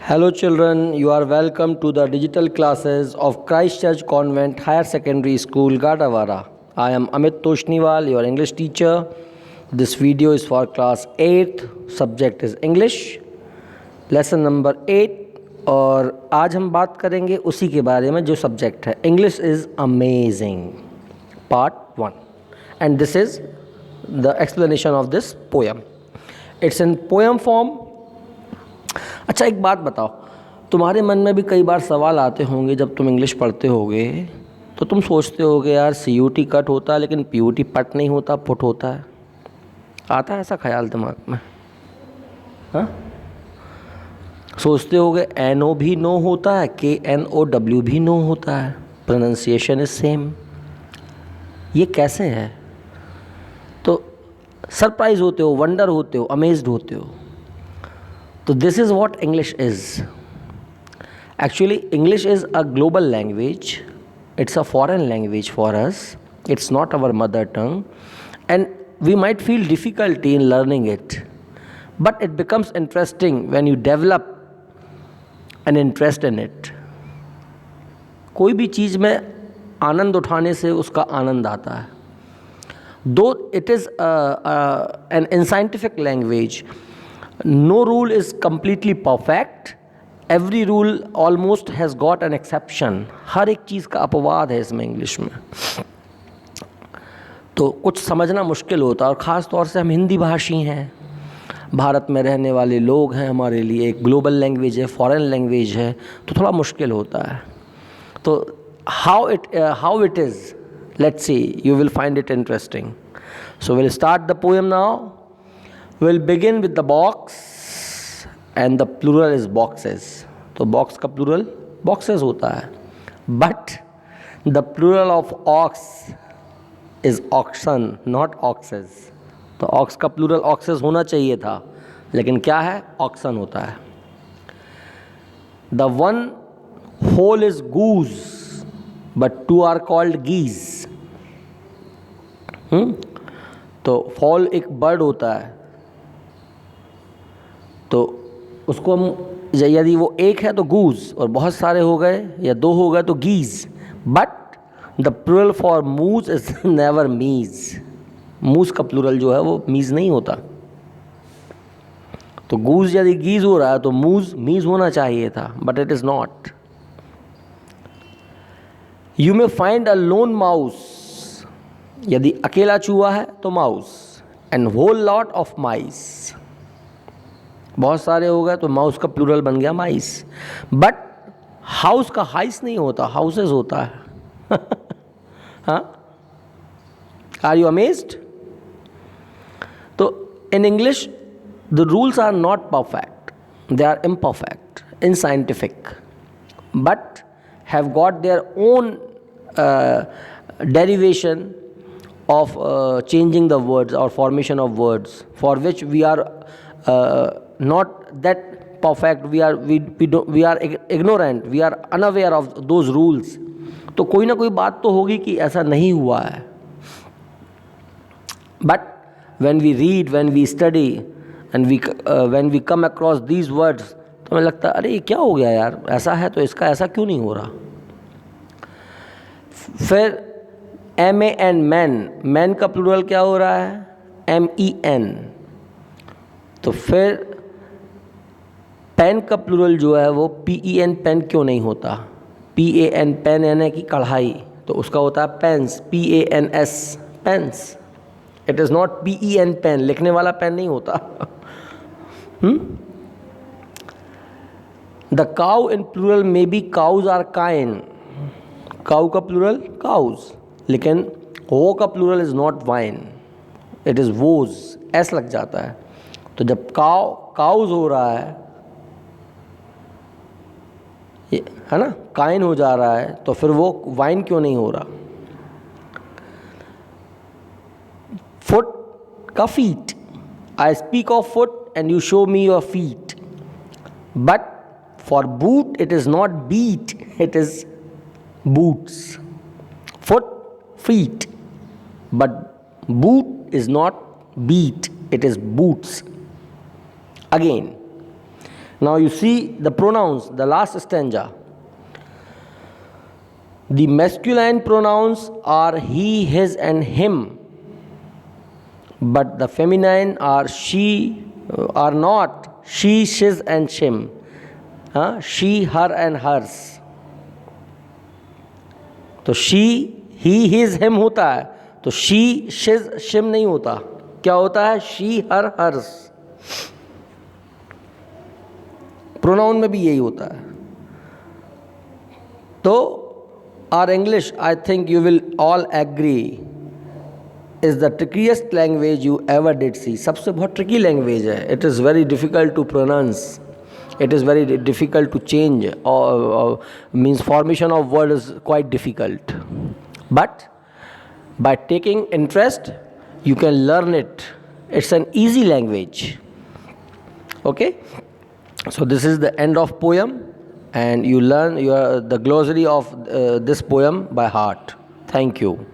Hello children, you are welcome to the digital classes of Christ Church Convent Higher Secondary School, Gadawara. I am Amit Toshniwal, your English teacher. This video is for class 8th, subject is English, lesson number 8 और आज हम बात करेंगे उसी के बारे में जो सब्जेक्ट है English is amazing, part 1 and this is the explanation of this poem. It's in poem form. अच्छा एक बात बताओ, तुम्हारे मन में भी कई बार सवाल आते होंगे जब तुम इंग्लिश पढ़ते होगे तो तुम सोचते होगे यार CUT कट होता है लेकिन PUT पट नहीं होता, पुट होता है. आता है ऐसा ख्याल दिमाग में? हाँ, सोचते होगे NO भी नो होता है, KNOW भी नो होता है, प्रोनाउंसिएशन इज सेम. ये कैसे है? तो सरप्राइज होते हो, वंडर होते हो, अमेज्ड होते हो. So this is what English is. Actually, English is a global language. It's a foreign language for us. It's not our mother tongue. And we might feel difficulty in learning it. But it becomes interesting when you develop an interest in it. कोई भी चीज़ में आनंद उठाने से उसका आनंद आता है. Though it is an unscientific language, no rule is completely perfect. Every rule almost has got an exception. हर एक चीज़ का अपवाद है इसमें इंग्लिश में. तो कुछ समझना मुश्किल होता है और ख़ास तौर से हम हिंदी भाषी हैं, भारत में रहने वाले लोग हैं, हमारे लिए एक ग्लोबल लैंग्वेज है, फॉरेन लैंग्वेज है, तो थोड़ा मुश्किल होता है. तो how it is, let's see, you will find it interesting. So we'll start the poem now. We'll begin with the box and the plural is boxes. तो box का plural boxes होता है. But the plural of ox is oxen, not oxes. तो ox का plural oxes होना चाहिए था, लेकिन क्या है? oxen होता है. The one whole is goose, but two are called geese. तो whole एक bird होता है, तो उसको हम यदि वो एक है तो गूज और बहुत सारे हो गए या दो हो गए तो गीज. बट द प्लूरल फॉर मूज इज नेवर मीज. मूज का प्लूरल जो है वो मीज नहीं होता. तो गूज यदि गीज हो रहा है तो मूज मीज होना चाहिए था, but it is not. You may find a lone mouse. यदि अकेला चूहा है तो mouse. And whole lot of mice. बहुत सारे हो गए तो माउस का प्लूरल बन गया माइस. बट हाउस का हाइस नहीं होता, हाउसेस होता है. हाँ, आर यू अमेज्ड? तो in English the rules are not perfect, they are imperfect, unscientific, but have got their own derivation of changing the words or formation of words for which we are not that perfect. We are ignorant, we are unaware of those rules. तो कोई ना कोई बात तो होगी कि ऐसा नहीं हुआ है. But when we read, when we study and when we come across these words, तो हमें लगता है अरे ये क्या हो गया यार, ऐसा है तो इसका ऐसा क्यों नहीं हो रहा. फिर MAN, मैन का प्लूरल क्या हो रहा है? MEN. तो फिर पेन का प्लूरल जो है वो PEN, पेन क्यों नहीं होता? PAN, पेन यानी कि कढ़ाई, तो उसका होता है pans, PANS, pans. It is not PEN, pen. लिखने वाला पेन नहीं होता. The cow in plural may be cows or kine. Cow का प्लूरल काउज, लेकिन वो का plural is not vine, it is vows. S लग जाता है. तो जब काउज हो रहा है, है ना, काइन हो जा रहा है, तो फिर वो वाइन क्यों नहीं हो रहा? फुट का feet. I speak of foot and you show me your feet. But for boot it is not beet, it is boots. Foot, feet. But boot is not beat, it is boots. Again, Now you see the pronouns, the last stanza. The masculine pronouns are he, his, and him, but the feminine are are not she, shiz, and shim. She, her, and hers. तो she, he, his, him होता है, तो she, shiz, shim नहीं होता. क्या होता है? she, her, hers. Pronoun में भी यही होता है. तो our English, I think you will all agree, is the trickiest language you ever did see. सबसे बहुत tricky language है. It is very difficult to pronounce. It is very difficult to change, or means formation of word is quite difficult. But by taking interest, you can learn it. It's an easy language. Okay? So this is the end of poem, and you learn the glossary of this poem by heart. Thank you.